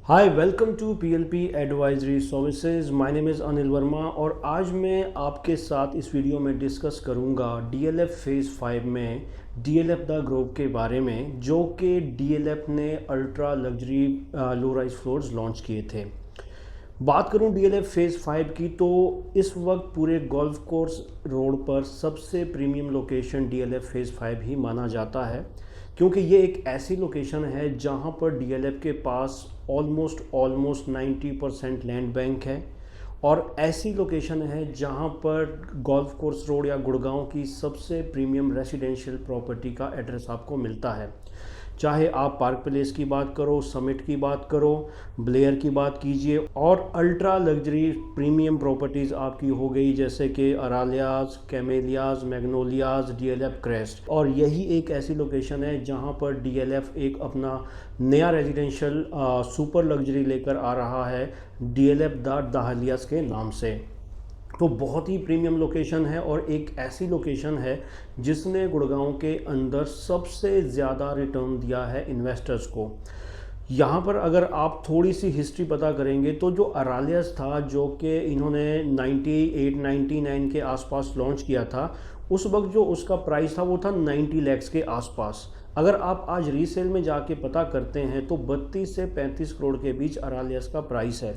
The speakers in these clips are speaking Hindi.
Hi welcome to PLP advisory services. My name is Anil Verma और आज मैं आपके साथ इस वीडियो में डिस्कस करूंगा डीएलएफ फेज़ 5 में डीएलएफ द ग्रोव के बारे में, जो कि डीएलएफ ने ultra luxury low rise floors launch किए थे। बात करूं डीएलएफ फेज़ 5 की तो इस वक्त पूरे गोल्फ कोर्स रोड पर सबसे प्रीमियम लोकेशन डीएलएफ फेज़ 5 ही माना जाता है, क्योंकि ये एक ऐसी लोकेशन है जहां पर डीएलएफ के पास ऑलमोस्ट 90% लैंड बैंक है और ऐसी लोकेशन है जहां पर गोल्फ कोर्स रोड या गुड़गांव की सबसे प्रीमियम रेसिडेंशियल प्रॉपर्टी का एड्रेस आपको मिलता है। चाहे आप पार्क प्लेस की बात करो, समिट की बात करो, ब्लेयर की बात कीजिए और अल्ट्रा लग्जरी प्रीमियम प्रॉपर्टीज़ आपकी हो गई जैसे कि अरालियाज, कैमेलियाज, मैग्नोलियाज, डीएलएफ क्रेस्ट। और यही एक ऐसी लोकेशन है जहां पर डीएलएफ एक अपना नया रेजिडेंशियल सुपर लग्जरी लेकर आ रहा है, डीएलएफ द दाहलियाज के नाम से। तो बहुत ही प्रीमियम लोकेशन है और एक ऐसी लोकेशन है जिसने गुड़गांव के अंदर सबसे ज़्यादा रिटर्न दिया है इन्वेस्टर्स को। यहाँ पर अगर आप थोड़ी सी हिस्ट्री पता करेंगे तो जो अरालियास था, जो कि इन्होंने 98-99 के आसपास लॉन्च किया था, उस वक्त जो उसका प्राइस था वो था 90 लाख के आसपास। अगर आप आज रीसेल में जाके पता करते हैं तो 32 से 35 करोड़ के बीच अरालियास का प्राइस है।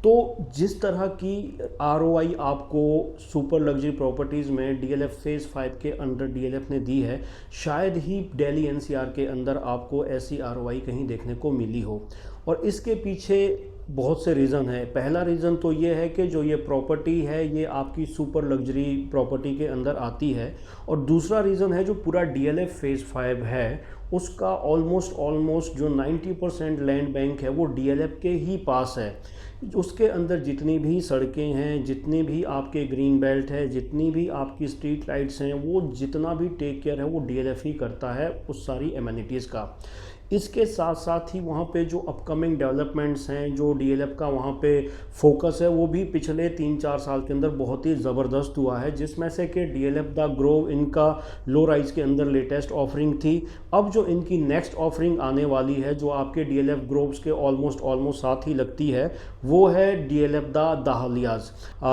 तो जिस तरह की आरओआई आपको सुपर लग्जरी प्रॉपर्टीज़ में डीएलएफ फेज़ 5 के अंदर डीएलएफ ने दी है, शायद ही दिल्ली एनसीआर के अंदर आपको ऐसी आरओआई कहीं देखने को मिली हो। और इसके पीछे बहुत से रीज़न है। पहला रीज़न तो ये है कि जो ये प्रॉपर्टी है ये आपकी सुपर लग्जरी प्रॉपर्टी के अंदर आती है, और दूसरा रीज़न है जो पूरा डीएलएफ फेज़ 5 है उसका ऑलमोस्ट जो 90% लैंड बैंक है वो डीएलएफ के ही पास है। उसके अंदर जितनी भी सड़कें हैं, जितनी भी आपके ग्रीन बेल्ट है, जितनी भी आपकी स्ट्रीट लाइट्स हैं, वो जितना भी टेक केयर है वो डीएलएफ ही करता है उस सारी एमिनिटीज़ का। इसके साथ साथ ही वहाँ पे जो अपकमिंग डेवलपमेंट्स हैं, जो डीएलएफ का वहाँ पे फोकस है, वो भी पिछले 3-4 साल के अंदर बहुत ही ज़बरदस्त हुआ है, जिसमें से कि डीएलएफ द ग्रोव इनका लो राइज के अंदर लेटेस्ट ऑफरिंग थी। अब जो इनकी नेक्स्ट ऑफरिंग आने वाली है, जो आपके डीएलएफ ग्रोव्स के ऑलमोस्ट साथ ही लगती है, वो है डीएलएफ द दाहलियाज,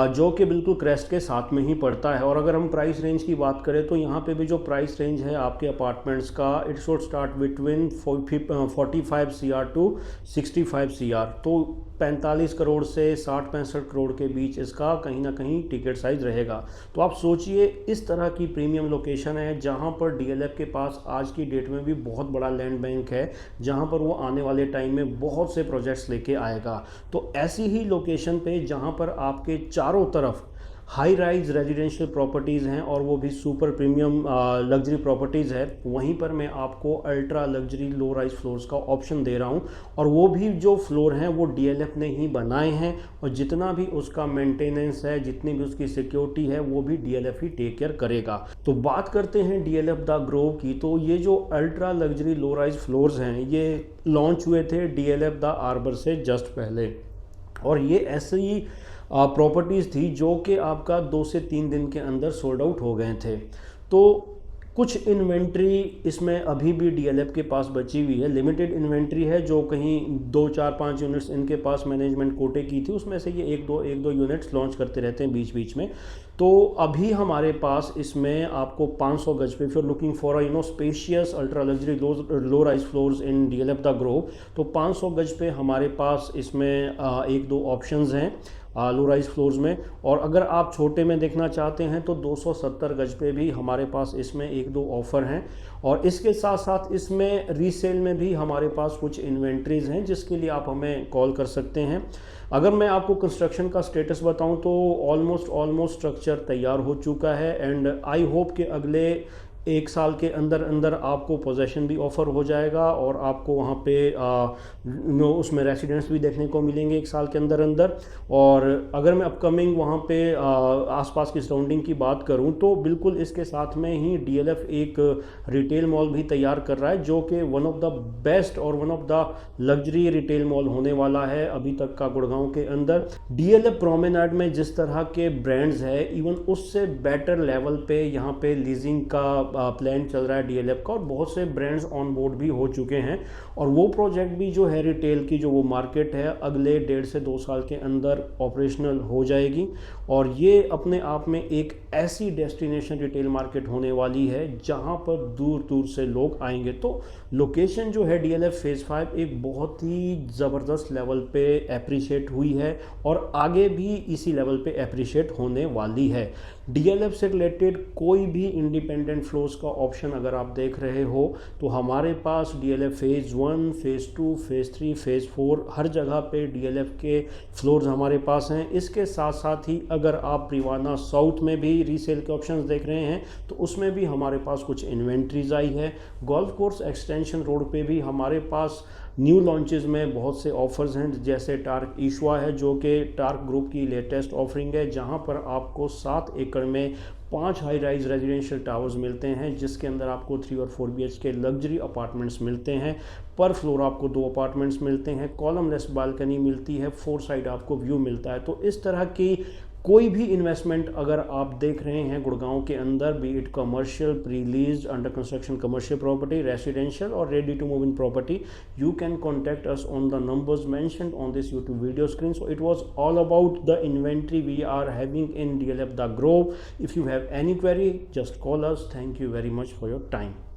जो कि बिल्कुल क्रेस्ट के साथ में ही पड़ता है। और अगर हम प्राइस रेंज की बात करें तो यहाँ पे भी जो प्राइस रेंज है आपके अपार्टमेंट्स का, it should start between 45 CR to 65 CR। तो 45 करोड़ से 60-65 करोड़ के बीच इसका कहीं ना कहीं टिकट साइज रहेगा। तो आप सोचिए, इस तरह की प्रीमियम लोकेशन है जहां पर डीएलएफ के पास आज की डेट में भी बहुत बड़ा लैंड बैंक है, जहां पर वो आने वाले टाइम में बहुत से प्रोजेक्ट्स लेके आएगा। तो ऐसी ही लोकेशन पे जहां पर आपके चारों तरफ हाई राइज रेजिडेंशियल प्रॉपर्टीज़ हैं और वो भी सुपर प्रीमियम लग्जरी प्रॉपर्टीज़ है, वहीं पर मैं आपको ultra luxury low rise floors का ऑप्शन दे रहा हूं। और वो भी जो फ्लोर हैं वो डीएलएफ ने ही बनाए हैं, और जितना भी उसका मेंटेनेंस है, जितनी भी उसकी सिक्योरिटी है, वो भी डीएलएफ ही टेक केयर करेगा। तो बात करते हैं डीएलएफ द ग्रोव की। तो ये जो ultra luxury low rise floors हैं ये लॉन्च हुए थे डीएलएफ द आर्बर से जस्ट पहले, और ये ऐसे ही प्रॉपर्टीज़ थी जो कि आपका 2 से 3 दिन के अंदर सोल्ड आउट हो गए थे। तो कुछ इन्वेंट्री इसमें अभी भी डीएलएफ के पास बची हुई है, लिमिटेड इन्वेंट्री है, जो कहीं 2-4-5 यूनिट्स इनके पास मैनेजमेंट कोटे की थी, उसमें से ये एक दो यूनिट्स लॉन्च करते रहते हैं बीच बीच में। तो अभी हमारे पास इसमें आपको 500 गज पे, if you are looking for spacious ultra luxury low rise floors in DLF the grove, तो 500 गज पे हमारे पास इसमें 1-2 ऑप्शंस हैं लो राइज फ्लोर्स में। और अगर आप छोटे में देखना चाहते हैं तो 270 गज पे भी हमारे पास इसमें 1-2 ऑफ़र हैं। और इसके साथ साथ इसमें रीसेल में भी हमारे पास कुछ इन्वेंट्रीज़ हैं जिसके लिए आप हमें कॉल कर सकते हैं। अगर मैं आपको कंस्ट्रक्शन का स्टेटस बताऊं तो ऑलमोस्ट स्ट्रक्चर तैयार हो चुका है, एंड आई होप कि अगले 1 साल के अंदर अंदर आपको पोजेशन भी ऑफ़र हो जाएगा और आपको वहाँ पे उसमें रेसिडेंट्स भी देखने को मिलेंगे 1 साल के अंदर अंदर। और अगर मैं अपकमिंग वहाँ पे आसपास की सराउंडिंग की बात करूँ तो बिल्कुल इसके साथ में ही डीएलएफ एक रिटेल मॉल भी तैयार कर रहा है, जो कि वन ऑफ द बेस्ट और one of the luxury retail mall होने वाला है अभी तक का गुड़गांव के अंदर। डीएलएफ प्रोमेनाड में जिस तरह के ब्रांड्स है, इवन उससे बेटर लेवल पे यहाँ पे लीजिंग का प्लान चल रहा है डीएलएफ का, और बहुत से ब्रांड्स ऑन बोर्ड भी हो चुके हैं। और वो प्रोजेक्ट भी जो है रिटेल की जो वो मार्केट है अगले 1.5 से 2 साल के अंदर ऑपरेशनल हो जाएगी। और ये अपने आप में एक ऐसी डेस्टिनेशन रिटेल मार्केट होने वाली है जहां पर दूर दूर से लोग आएंगे। तो लोकेशन जो है डीएलएफ फेज़ 5 एक बहुत ही ज़बरदस्त लेवल पे अप्रिशिएट हुई है और आगे भी इसी लेवल पे अप्रिशिएट होने वाली है। डीएलएफ से रिलेटेड कोई भी इंडिपेंडेंट फ्लोर्स का ऑप्शन अगर आप देख रहे हो तो हमारे पास DLF phase 1, phase 2, phase 3, phase 4 हर जगह पे डीएलएफ के फ्लोर्स हमारे पास हैं। इसके साथ साथ ही अगर आप प्रिवाना साउथ में भी रीसेल के ऑप्शंस देख रहे हैं तो उसमें भी हमारे पास कुछ इन्वेंट्रीज आई है। गोल्फ कोर्स एक्सटेंशन रोड पे भी हमारे पास न्यू लॉन्चेस में बहुत से ऑफर्स हैं, जैसे टार्क ईशवा है जो कि टार्क ग्रुप की लेटेस्ट ऑफरिंग है, जहां पर आपको 7 एकड़ में 5 हाई राइज रेजिडेंशियल टावर्स मिलते हैं, जिसके अंदर आपको 3 और 4 BH के लग्जरी अपार्टमेंट्स मिलते हैं। पर फ्लोर आपको 2 अपार्टमेंट्स मिलते हैं, कॉलमलेस बालकनी मिलती है, 4 साइड आपको व्यू मिलता है। तो इस तरह की कोई भी इन्वेस्टमेंट अगर आप देख रहे हैं गुड़गांव के अंदर, be it commercial, pre lease, under construction commercial property, residential और ready to move in property, you can contact us on the numbers mentioned on this YouTube video screen. So it was all about the inventory we are having in DLF The Grove. If you have any query, just call us. Thank you very much for your time.